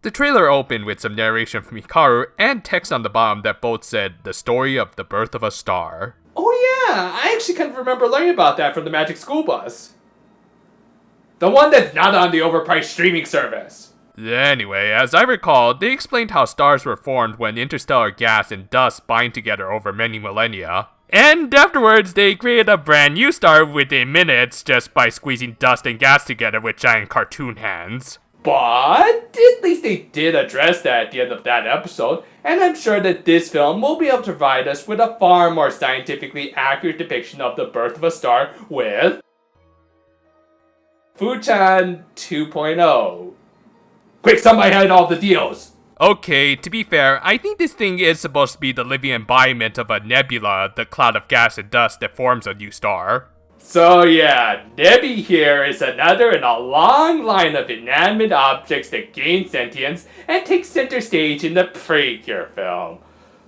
The trailer opened with some narration from Hikaru and text on the bottom that both said, "The story of the birth of a star." Oh yeah, I actually kind of remember learning about that from the Magic School Bus. The one that's not on the overpriced streaming service. Anyway, as I recall, they explained how stars were formed when interstellar gas and dust bind together over many millennia. And afterwards, they created a brand new star within minutes just by squeezing dust and gas together with giant cartoon hands. But at least they did address that at the end of that episode, and I'm sure that this film will be able to provide us with a far more scientifically accurate depiction of the birth of a star with Fuchan 2.0. Quick, somebody hide all the deals! Okay, to be fair, I think this thing is supposed to be the living embodiment of a nebula, the cloud of gas and dust that forms a new star. So yeah, Nebby here is another in a long line of inanimate objects that gain sentience and take center stage in the Precure film.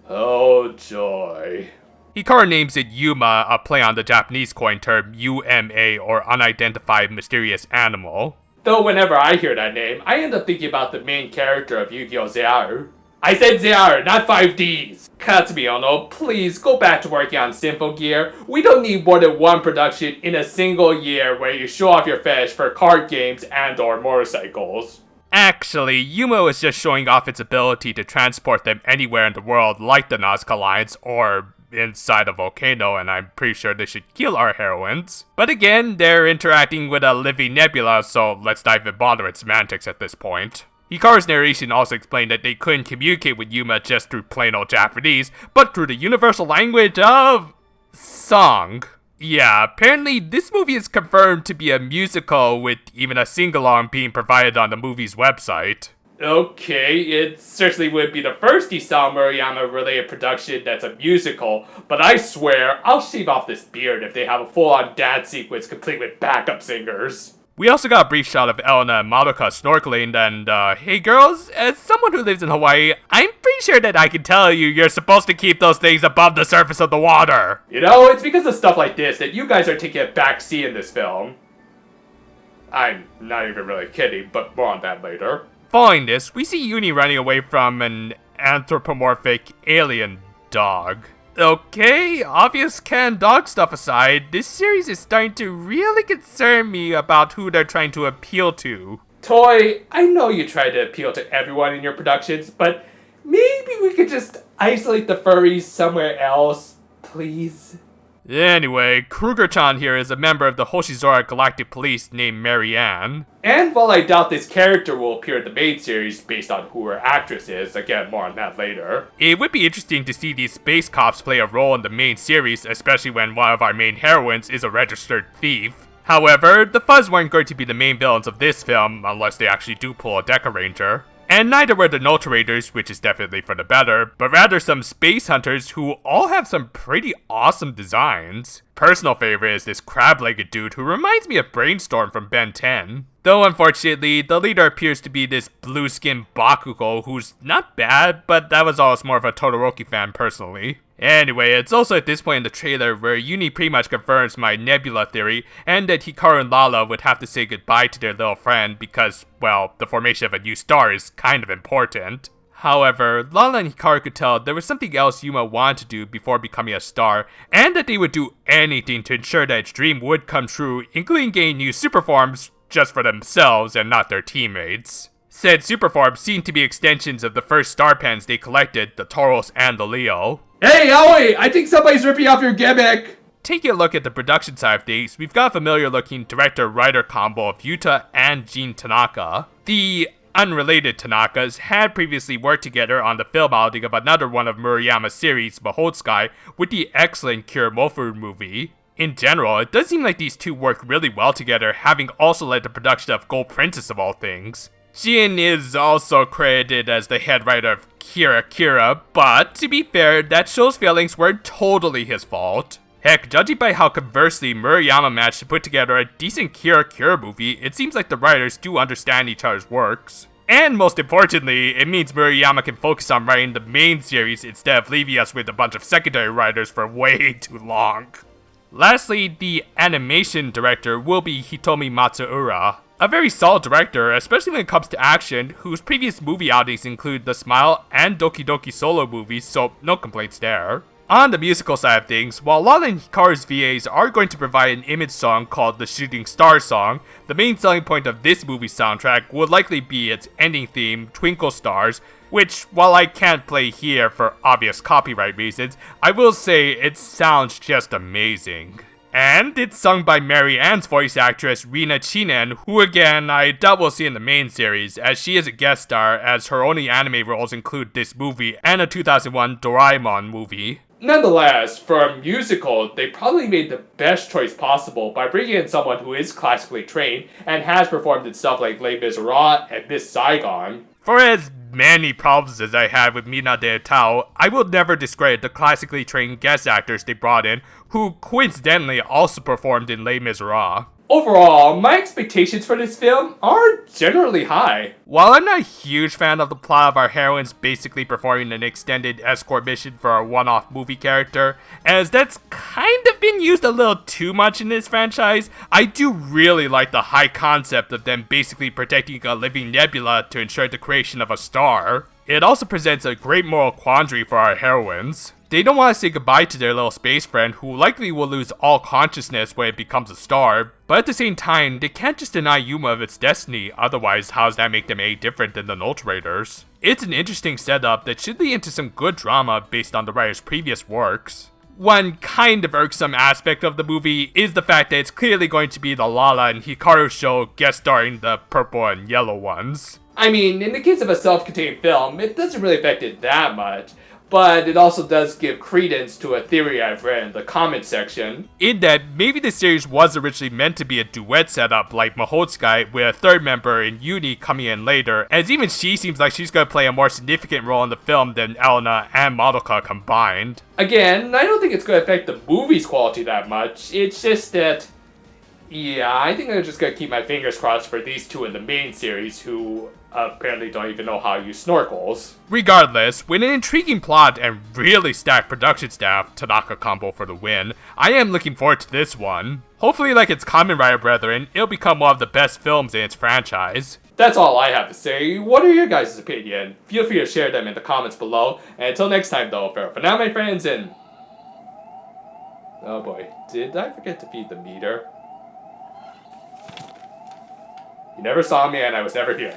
Oh joy. Hikaru names it Yuma, a play on the Japanese coin term UMA, or unidentified mysterious animal. Though whenever I hear that name, I end up thinking about the main character of Yu-Gi-Oh! Zearu. I said Zearu, not 5Ds! Katsumi Ono, please go back to working on Symphogear. We don't need more than one production in a single year where you show off your fetish for card games and or motorcycles. Actually, Yuma was just showing off its ability to transport them anywhere in the world like the Nazca Lines or inside a volcano, and I'm pretty sure they should kill our heroines. But again, they're interacting with a living nebula, so let's not even bother with semantics at this point. Hikaru's narration also explained that they couldn't communicate with Yuma just through plain old Japanese, but through the universal language of song. Yeah, apparently this movie is confirmed to be a musical with even a sing-along being provided on the movie's website. Okay, it certainly would be the first Isao Murayama-related production that's a musical, but I swear, I'll shave off this beard if they have a full-on dance sequence complete with backup singers. We also got a brief shot of Elena and Madoka snorkeling, and hey girls, as someone who lives in Hawaii, I'm pretty sure that I can tell you you're supposed to keep those things above the surface of the water. You know, it's because of stuff like this that you guys are taking a back seat in this film. I'm not even really kidding, but more on that later. Following this, we see Uni running away from an anthropomorphic alien dog. Okay, obvious canned dog stuff aside, this series is starting to really concern me about who they're trying to appeal to. Toy, I know you try to appeal to everyone in your productions, but maybe we could just isolate the furries somewhere else, please? Anyway, Kruger-chan here is a member of the Hoshizora Galactic Police named Marianne. And while I doubt this character will appear in the main series based on who her actress is, again, more on that later, it would be interesting to see these space cops play a role in the main series, especially when one of our main heroines is a registered thief. However, the Fuzz weren't going to be the main villains of this film, unless they actually do pull a Deca Ranger. And neither were the Note Raiders, which is definitely for the better, but rather some space hunters who all have some pretty awesome designs. Personal favorite is this crab-legged dude who reminds me of Brainstorm from Ben 10. Though unfortunately, the leader appears to be this blue-skinned Bakugo who's not bad, but that was always more of a Todoroki fan personally. Anyway, it's also at this point in the trailer where Uni pretty much confirms my Nebula theory, and that Hikaru and Lala would have to say goodbye to their little friend because, well, the formation of a new star is kind of important. However, Lala and Hikaru could tell there was something else Yuma wanted to do before becoming a star, and that they would do anything to ensure that its dream would come true, including getting new super forms just for themselves and not their teammates. Said super forms seem to be extensions of the first star pens they collected, the Tauros and the Leo. Hey, Aoi! I think somebody's ripping off your gimmick! Taking a look at the production side of things, we've got a familiar-looking director-writer combo of Yuta and Jin Tanaka. The unrelated Tanakas had previously worked together on the film outing of another one of Murayama's series, Behold Sky, with the excellent Kirimofu movie. In general, it does seem like these two work really well together, having also led the production of Gold Princess of all things. Jin is also credited as the head writer of Kira, but to be fair, that show's failings weren't totally his fault. Heck, judging by how conversely Murayama managed to put together a decent Kira movie, it seems like the writers do understand each other's works. And most importantly, it means Murayama can focus on writing the main series instead of leaving us with a bunch of secondary writers for way too long. Lastly, the animation director will be Hitomi Matsuura. A very solid director, especially when it comes to action, whose previous movie outings include The Smile and Doki Doki Solo movies, so no complaints there. On the musical side of things, while Lala and Hikaru's VAs are going to provide an image song called the Shooting Star Song, the main selling point of this movie's soundtrack would likely be its ending theme, Twinkle Stars, which, while I can't play here for obvious copyright reasons, I will say it sounds just amazing. And it's sung by Mary Ann's voice actress Rina Chinen, who again I doubt we'll see in the main series, as she is a guest star, as her only anime roles include this movie and a 2001 Doraemon movie. Nonetheless, for a musical, they probably made the best choice possible by bringing in someone who is classically trained and has performed in stuff like Les Miserables and Miss Saigon. For as many problems as I have with Mina de Tao, I will never discredit the classically trained guest actors they brought in, who coincidentally also performed in Les Miserables. Overall, my expectations for this film are generally high. While I'm not a huge fan of the plot of our heroines basically performing an extended escort mission for a one-off movie character, as that's kind of been used a little too much in this franchise, I do really like the high concept of them basically protecting a living nebula to ensure the creation of a star. It also presents a great moral quandary for our heroines. They don't want to say goodbye to their little space friend, who likely will lose all consciousness when it becomes a star, but at the same time, they can't just deny Yuma of its destiny, otherwise how does that make them any different than the Note Raiders? It's an interesting setup that should lead into some good drama based on the writer's previous works. One kind of irksome aspect of the movie is the fact that it's clearly going to be the Lala and Hikaru show guest starring the purple and yellow ones. I mean, in the case of a self-contained film, it doesn't really affect it that much. But it also does give credence to a theory I've read in the comments section. In that, maybe the series was originally meant to be a duet setup like Mahotsukai, with a third member in Uni coming in later, as even she seems like she's going to play a more significant role in the film than Elena and Madoka combined. Again, I don't think it's going to affect the movie's quality that much, it's just that... yeah, I think I'm just going to keep my fingers crossed for these two in the main series who apparently don't even know how to use snorkels. Regardless, with an intriguing plot and really stacked production staff, Tanaka combo for the win, I am looking forward to this one. Hopefully, like its Kamen Rider brethren, it'll become one of the best films in its franchise. That's all I have to say. What are your guys' opinion? Feel free to share them in the comments below. And until next time though, farewell for now my friends, and... oh boy, did I forget to feed the meter? You never saw me and I was never here.